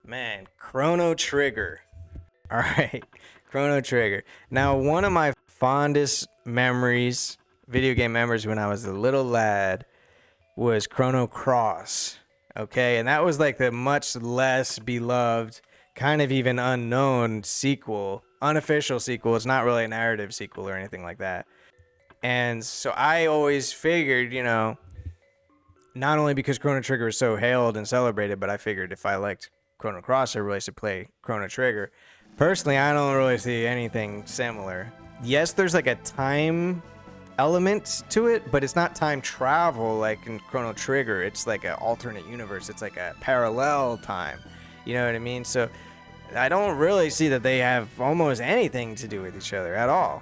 Man, Chrono Trigger. All right, Chrono Trigger. Now, one of my fondest memories, video game memories when I was a little lad, was Chrono Cross. Okay, and that was like the much less beloved, kind of even unknown sequel, unofficial sequel. It's not really a narrative sequel or anything like that. And so I always figured, not only because Chrono Trigger was so hailed and celebrated, but I figured if I liked Chrono Cross, I really should play Chrono Trigger. Personally, I don't really see anything similar. Yes, there's like a time element to it, but it's not time travel like in Chrono Trigger. It's like an alternate universe. It's like a parallel time. You know what I mean? So I don't really see that they have almost anything to do with each other at all.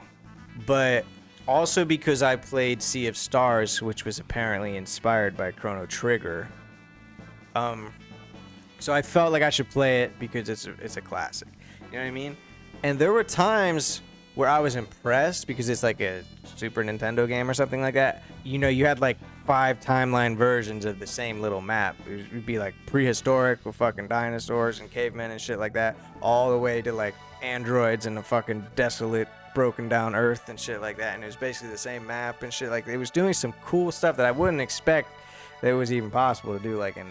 But also because I played Sea of Stars, which was apparently inspired by Chrono Trigger. So I felt like I should play it because it's a classic. You know what I mean? And there were times where I was impressed because it's like a Super Nintendo game or something like that. You had like 5 timeline versions of the same little map. It would be like prehistoric with fucking dinosaurs and cavemen and shit like that, all the way to like androids and a fucking desolate, broken down Earth and shit like that. And it was basically the same map and shit. Like, it was doing some cool stuff that I wouldn't expect that it was even possible to do like in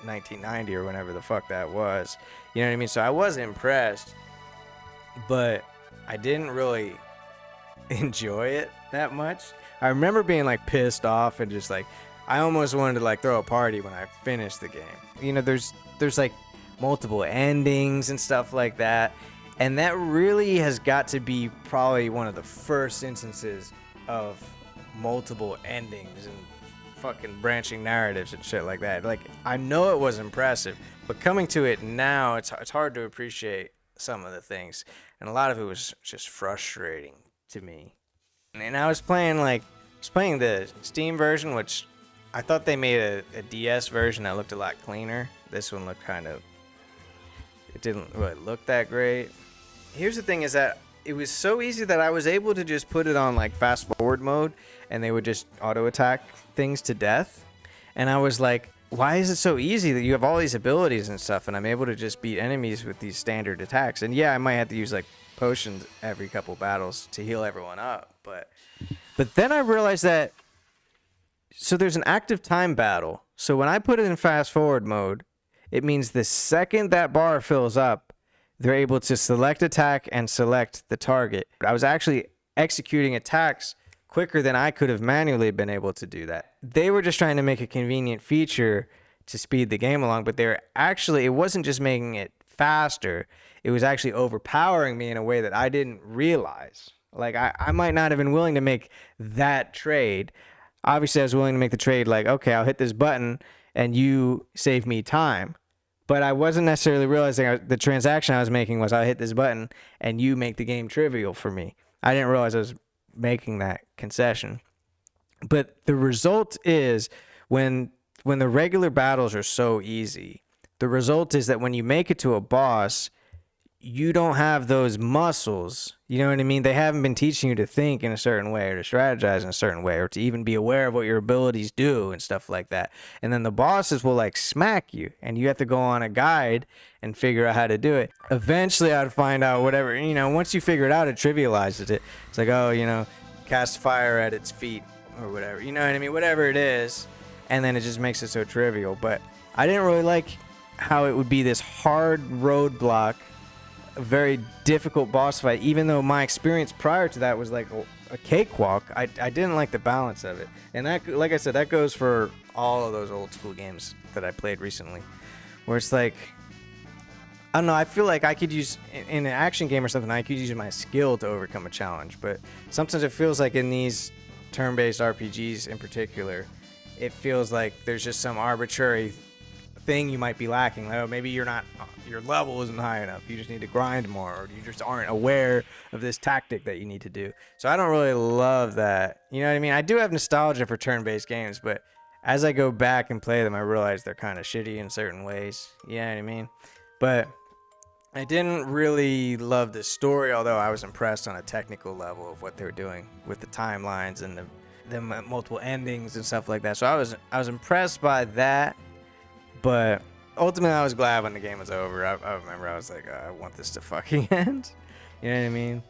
1990 or whenever the fuck that was. You know what I mean? So I was impressed, but I didn't really enjoy it that much. I remember being like pissed off and just like I almost wanted to like throw a party when I finished the game. There's like multiple endings and stuff like that, and that really has got to be probably one of the first instances of multiple endings and fucking branching narratives and shit like that. Like, I know it was impressive, but coming to it now, it's hard to appreciate some of the things, and a lot of it was just frustrating to me. And I was playing the Steam version, which I thought they made a DS version that looked a lot cleaner. This one looked it didn't really look that great. Here's the thing is that it was so easy that I was able to just put it on like fast forward mode and they would just auto attack things to death. And I was like, why is it so easy that you have all these abilities and stuff and I'm able to just beat enemies with these standard attacks? And yeah, I might have to use like potions every couple battles to heal everyone up, but then I realized that so there's an active time battle. So when I put it in fast forward mode, it means the second that bar fills up, they're able to select attack and select the target. I was actually executing attacks quicker than I could have manually been able to do that. They were just trying to make a convenient feature to speed the game along, but it wasn't just making it faster, it was actually overpowering me in a way that I didn't realize. Like, I might not have been willing to make that trade. Obviously, I was willing to make the trade like, okay, I'll hit this button and you save me time. But I wasn't necessarily realizing the transaction I was making was I'll hit this button and you make the game trivial for me. I didn't realize I was making that concession. But the result is when the regular battles are so easy, the result is that when you make it to a boss, you don't have those muscles. You know what I mean? They haven't been teaching you to think in a certain way or to strategize in a certain way or to even be aware of what your abilities do and stuff like that. And then the bosses will like smack you and you have to go on a guide and figure out how to do it. Eventually I'd find out whatever, once you figure it out, it trivializes it. It's like, oh, cast fire at its feet or whatever. You know what I mean? Whatever it is. And then it just makes it so trivial. But I didn't really like how it would be this hard roadblock, a very difficult boss fight, even though my experience prior to that was like a cakewalk. I didn't like the balance of it. And that, like I said, that goes for all of those old school games that I played recently, where it's like, I don't know, I feel like I could use, in an action game or something, I could use my skill to overcome a challenge. But sometimes it feels like in these turn-based RPGs in particular, it feels like there's just some arbitrary thing you might be lacking. Like, oh, maybe your level isn't high enough. You just need to grind more, or you just aren't aware of this tactic that you need to do. So I don't really love that. You know what I mean? I do have nostalgia for turn-based games, but as I go back and play them, I realize they're kind of shitty in certain ways. You know what I mean? But I didn't really love the story, although I was impressed on a technical level of what they were doing with the timelines and the multiple endings and stuff like that. So I was impressed by that. But ultimately, I was glad when the game was over. I remember I was like, I want this to fucking end. You know what I mean?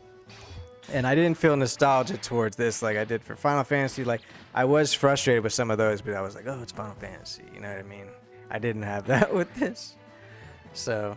And I didn't feel nostalgia towards this like I did for Final Fantasy. Like, I was frustrated with some of those, but I was like, oh, it's Final Fantasy. You know what I mean? I didn't have that with this. So